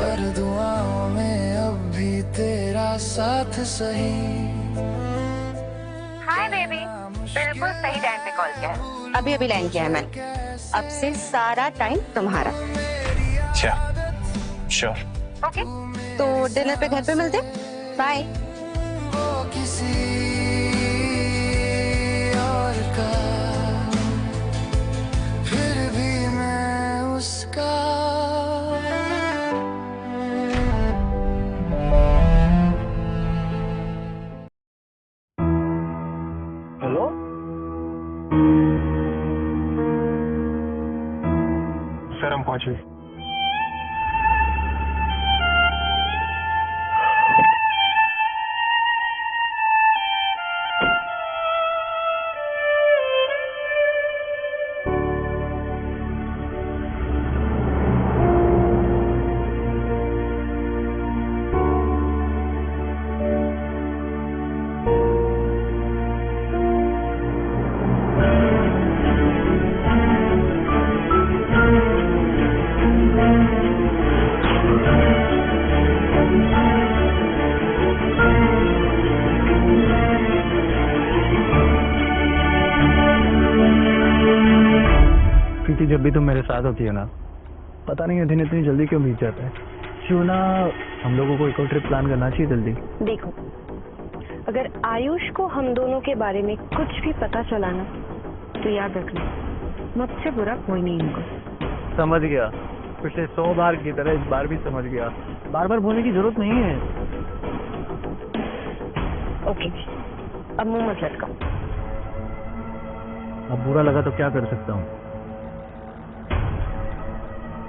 पर दुआओं में अब भी तेरा साथ सही। हाय बेबी, बिल्कुल सही टाइम पे कॉल किया है। अभी अभी लैंड किया है मैंने। अब से सारा टाइम तुम्हारा। अच्छा, श्योर। ओके, तो डिनर पे घर पे मिलते। बाय। वो किसी और का, फिर भी मैं उसका। हेलो, सर हम पहुंचे। प्रीति, जब भी तुम मेरे साथ होती है ना, पता नहीं दिन इतनी जल्दी क्यों बीत जाता है। क्यों ना हम लोगों को एक और ट्रिप प्लान करना चाहिए जल्दी। देखो, अगर आयुष को हम दोनों के बारे में कुछ भी पता चला ना, तो याद रखना, मुझसे बुरा कोई नहीं होगा। समझ गया, पिछले 100 बार की तरह इस बार भी समझ गया। बार बार बोलने की जरूरत नहीं है। ओके, अब मुंह मत लटकाओ। अब बुरा लगा तो क्या कर सकता हूँ।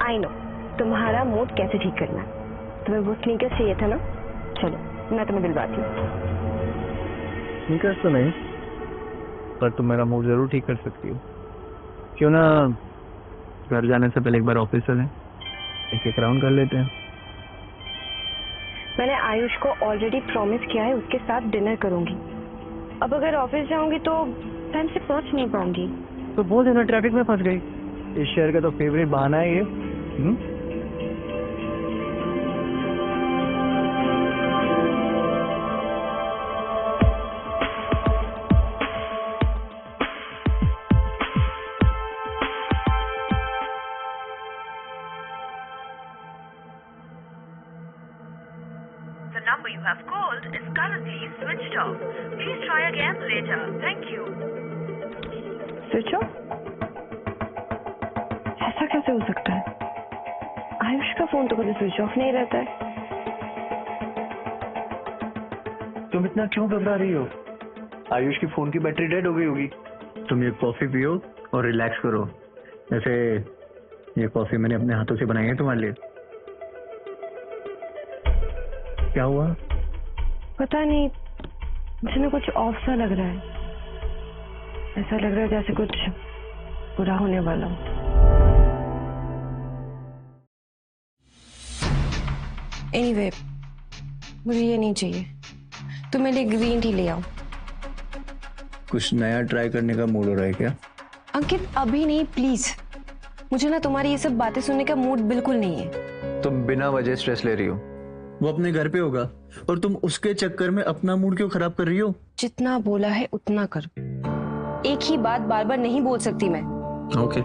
आई नो तुम्हारा मूड कैसे ठीक करना है। तुम्हें वो स्नीकर्स चाहिए था ना, चलो मैं तुम्हें दिलवाती हूँ। स्नीकर्स तो नहीं, पर तुम मेरा मूड जरूर ठीक कर सकती हो। क्यों ना घर जाने से पहले एक बार ऑफिस चलें, एक राउंड कर लेते हैं। मैंने आयुष को ऑलरेडी प्रॉमिस किया है उसके साथ डिनर करूंगी। अब अगर ऑफिस जाऊंगी तो टाइम से पहुंच नहीं पाऊंगी। तो बोल देना ट्रैफिक में फंस गई। इस शहर का तो फेवरेट बहाना है ये। The number you have called is currently switched off. Please try again later. Thank you. Switch off? ऐसा कैसे हो सकता है? आयुष का फोन तो कभी स्विच ऑफ नहीं रहता है। तुम इतना क्यों घबरा रही हो? आयुष की फोन की बैटरी डेड हो गई होगी। तुम ये कॉफी पियो और रिलैक्स करो। वैसे ये कॉफी मैंने अपने हाथों से बनाई है तुम्हारे लिए। क्या हुआ? पता नहीं, मुझे ना कुछ ऑफ सा लग रहा है। ऐसा लग रहा है जैसे कुछ बुरा होने वाला हो। एनीवे, मुझे ये नहीं चाहिए। तुम मेरे लिए ग्रीन टी ले आओ। कुछ नया ट्राई करने का मूड हो रहा है क्या? अंकित, अभी नहीं प्लीज। मुझे ना तुम्हारी ये सब बातें सुनने का मूड बिल्कुल नहीं है। तुम बिना वजह स्ट्रेस ले रही हो। वो अपने घर पे होगा और तुम उसके चक्कर में अपना मूड क्यों खराब कर रही हो? जितना बोला है उतना करो। एक ही बात बार बार नहीं बोल सकती मैं। ओके।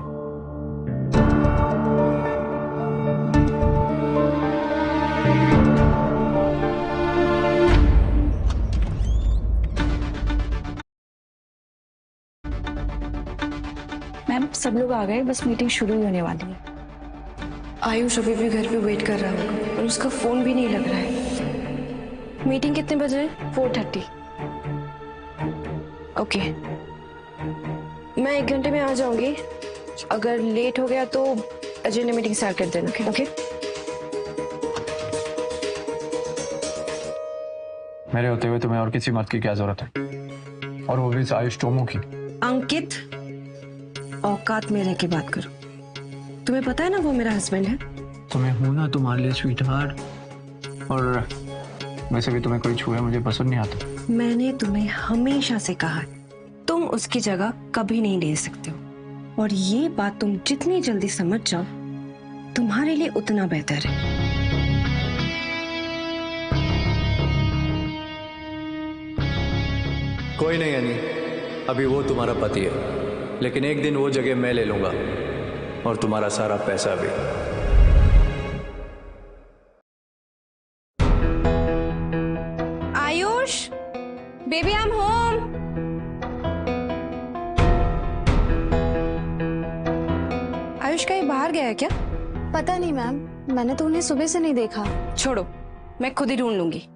मैम, सब लोग आ गए, बस मीटिंग शुरू ही होने वाली है। आयुष अभी भी घर पे वेट कर रहा होगा और उसका फोन भी नहीं लग रहा है। मीटिंग कितने बजे है? 4:30। ओके, मैं 1 घंटे में आ जाऊंगी। अगर लेट हो गया तो अजय ने मीटिंग स्टार्ट कर देना। ओके? मेरे होते हुए तुम्हें और किसी मत की क्या जरूरत है, और वो भी आयुष टोमो की। अंकित, औकात में रह के बात करो। तुम्हें पता है ना वो मेरा हस्बैंड है। तुम्हें हूं ना तुम्हारे लिए स्वीटहार्ट, और वैसे भी तुम्हें कोई छुए मुझे पसंद नहीं आता। मैंने तुम्हें हमेशा से कहा है, तुम उसकी जगह कभी नहीं ले सकते हो, और ये बात तुम जितनी जल्दी समझ जाओ तुम्हारे लिए उतना बेहतर है। कोई नहीं यानी, अभी वो तुम्हारा पति है, लेकिन एक दिन वो जगह मैं ले लूंगा और तुम्हारा सारा पैसा भी। Ayush, baby I am home. Ayush कहीं बाहर गया है क्या? पता नहीं मैम, मैंने तो उन्हें सुबह से नहीं देखा। छोड़ो, मैं खुद ही ढूंढ लूंगी।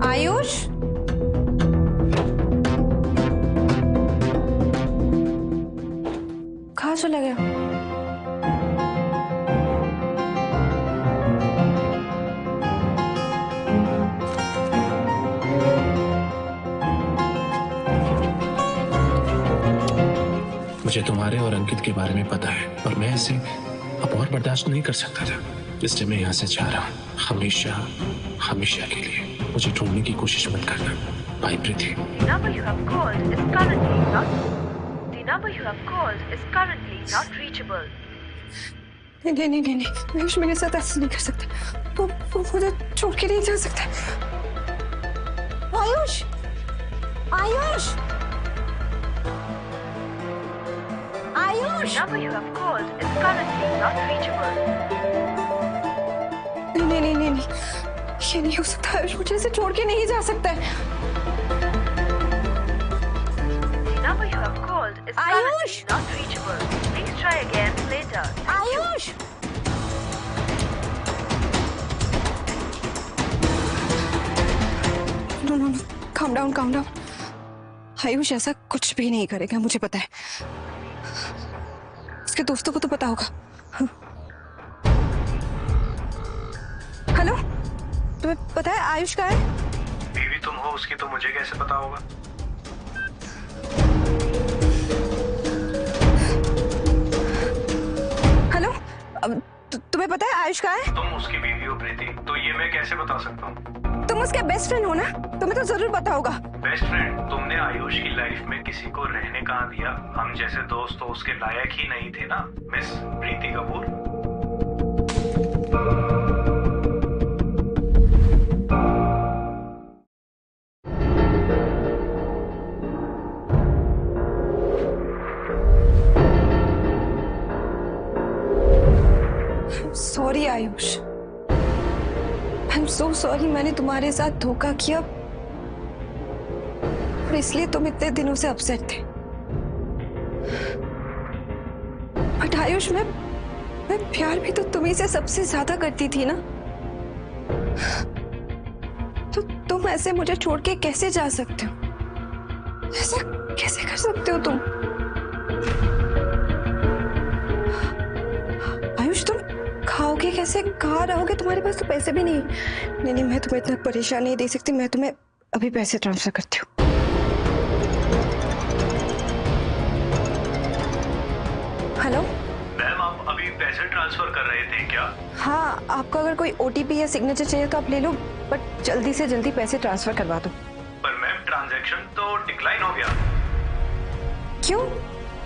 आयुष, कहाँ चला गया? मुझे तुम्हारे और अंकित के बारे में पता है और मैं इसे अब और बर्दाश्त नहीं कर सकता था, इसलिए मैं यहाँ से जा रहा हूँ, हमेशा हमेशा के लिए। मुझे ढूंढने की कोशिश मत करना। Bye Preeti. The number you have called is currently not reachable. नहीं नहीं नहीं नहीं, आयुष मेरे साथ ऐसा नहीं कर सकता। वो मुझे छोड़ के नहीं जा सकता। Ayush, Ayush, Ayush. The number you have called is currently not reachable. नहीं नहीं नहीं नहीं, ये नहीं हो सकता। आयुष मुझे ऐसे छोड़ के नहीं जा सकता है। The number you have called is Ayush! currently not reachable. Please try again later. Ayush, no no no, calm down, calm down। Ayush ऐसा कुछ भी नहीं करेगा, मुझे पता है। उसके दोस्तों को तो पता होगा। हेलो, तुम्हें पता है आयुष कहाँ है? बीवी तुम हो उसकी, तो मुझे कैसे पता होगा? हेलो, तुम्हें पता है आयुष कहाँ है? तुम उसकी बीवी हो प्रीति, तो ये मैं कैसे बता सकता हूँ? तुम उसके बेस्ट फ्रेंड हो ना, तुम्हें तो जरूर पता होगा। Best friend? तुमने आयुष की लाइफ में किसी को रहने कहाँ दिया? हम जैसे दोस्त तो उसके लायक ही नहीं थे ना, miss Preeti Kapoor. Sorry Ayush, I am so sorry. मैंने तुम्हारे साथ धोखा किया और इसलिए तुम इतने दिनों से अपसेट थे। बट आयुष, मैं प्यार भी तो तुम्ही से सबसे ज्यादा करती थी ना, तो तुम ऐसे मुझे छोड़ के कैसे जा सकते हो? ऐसा कैसे कर सकते हो तुम? आयुष, तुम खाओगे कैसे, कहाँ रहोगे? तुम्हारे पास तो पैसे भी नहीं। नहीं नहीं, मैं तुम्हें इतना परेशान नहीं दे सकती। मैं तुम्हें अभी पैसे ट्रांसफर करती हूँ। हेलो मैम, आप अभी पैसे ट्रांसफर कर रहे थे क्या? हाँ, आपको अगर कोई OTP या सिग्नेचर चाहिए तो आप ले लो, बट जल्दी से जल्दी पैसे ट्रांसफर करवा दो। पर मैम, ट्रांजैक्शन तो डिक्लाइन हो गया। क्यों,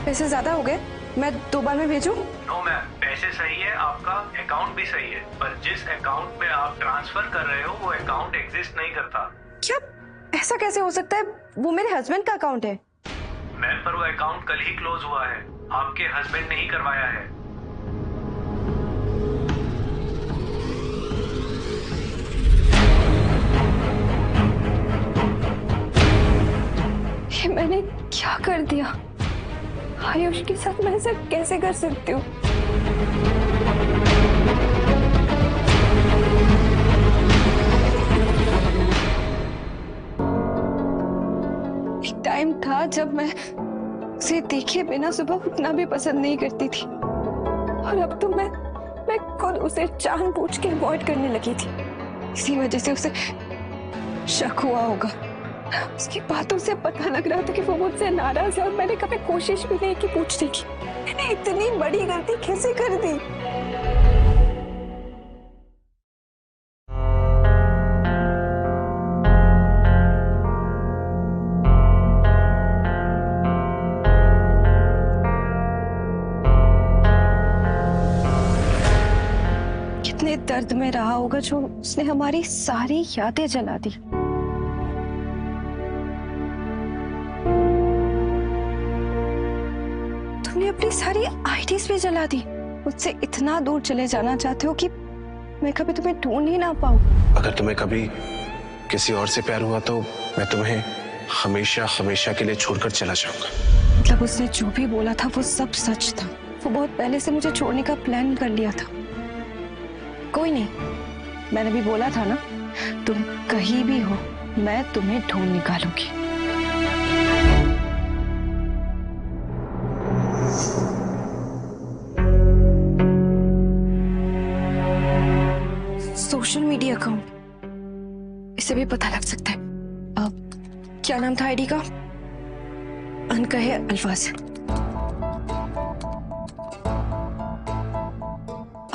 पैसे ज्यादा हो गए? मैं 2 बार में भेजूं? नो मैम, पैसे सही है, आपका अकाउंट भी सही है, पर जिस अकाउंट में आप ट्रांसफर कर रहे हो वो अकाउंट एग्जिस्ट नहीं करता। क्या, ऐसा कैसे हो सकता है? वो मेरे हस्बैंड का अकाउंट है। मैम, पर वो अकाउंट कल ही क्लोज हुआ है, आपके हस्बैंड ने ही करवाया है। ये मैंने क्या कर दिया? आयुष के साथ मैं ऐसा कैसे कर सकती हूँ? एक टाइम था जब मैं उसे देखे बिना सुबह उठना भी पसंद नहीं करती थी, और अब तो मैं खुद उसे जानबूझ के अवॉइड करने लगी थी। इसी वजह से उसे शक हुआ होगा। उसकी बातों से पता लग रहा था कि वो मुझसे नाराज है, और मैंने कभी कोशिश भी नहीं की पूछने की। मैंने इतनी बड़ी गलती कैसे कर दी? कितने दर्द में रहा होगा जो उसने हमारी सारी यादें जला दी। तुमने अपनी सारी आईडीज भी जला दी। मुझसे इतना दूर चले जाना चाहते हो कि मैं कभी तुम्हें ढूंढ ही ना पाऊं। अगर तुम्हें कभी किसी और से प्यार हुआ तो मैं तुम्हें हमेशा हमेशा के लिए छोड़कर चला जाऊंगा। मतलब उसने जो भी बोला था वो सब सच था। वो बहुत पहले से मुझे छोड़ने का प्लान कर लिया था। कोई नहीं, मैंने भी बोला था ना, तुम कहीं भी हो मैं तुम्हें ढूंढ निकालूंगी। सोशल मीडिया अकाउंट, इसे भी पता लग सकता है। क्या नाम था आईडी का? अनकहे अल्फाज।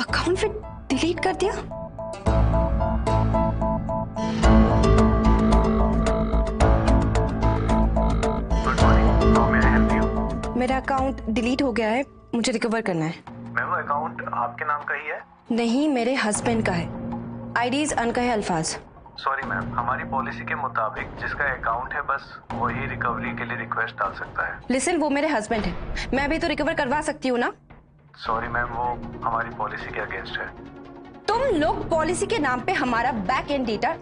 अकाउंट फिर डिलीट कर दिया? मेरा अकाउंट डिलीट हो गया है, मुझे रिकवर करना है। मैम वो अकाउंट आपके नाम का ही है? नहीं, मेरे हस्बैंड का है। आईडीज अनकहे अल्फाज। सॉरी मैम, हमारी पॉलिसी के मुताबिक जिसका अकाउंट है बस वही रिकवरी के लिए रिक्वेस्ट डाल सकता है। लिसन, वो मेरे हस्बैंड है, मैं भी तो रिकवर करवा सकती हूँ ना। सॉरी मैम, वो हमारी पॉलिसी के अगेंस्ट है। तुम लोग पॉलिसी के नाम पे हमारा बैक एंड डेटा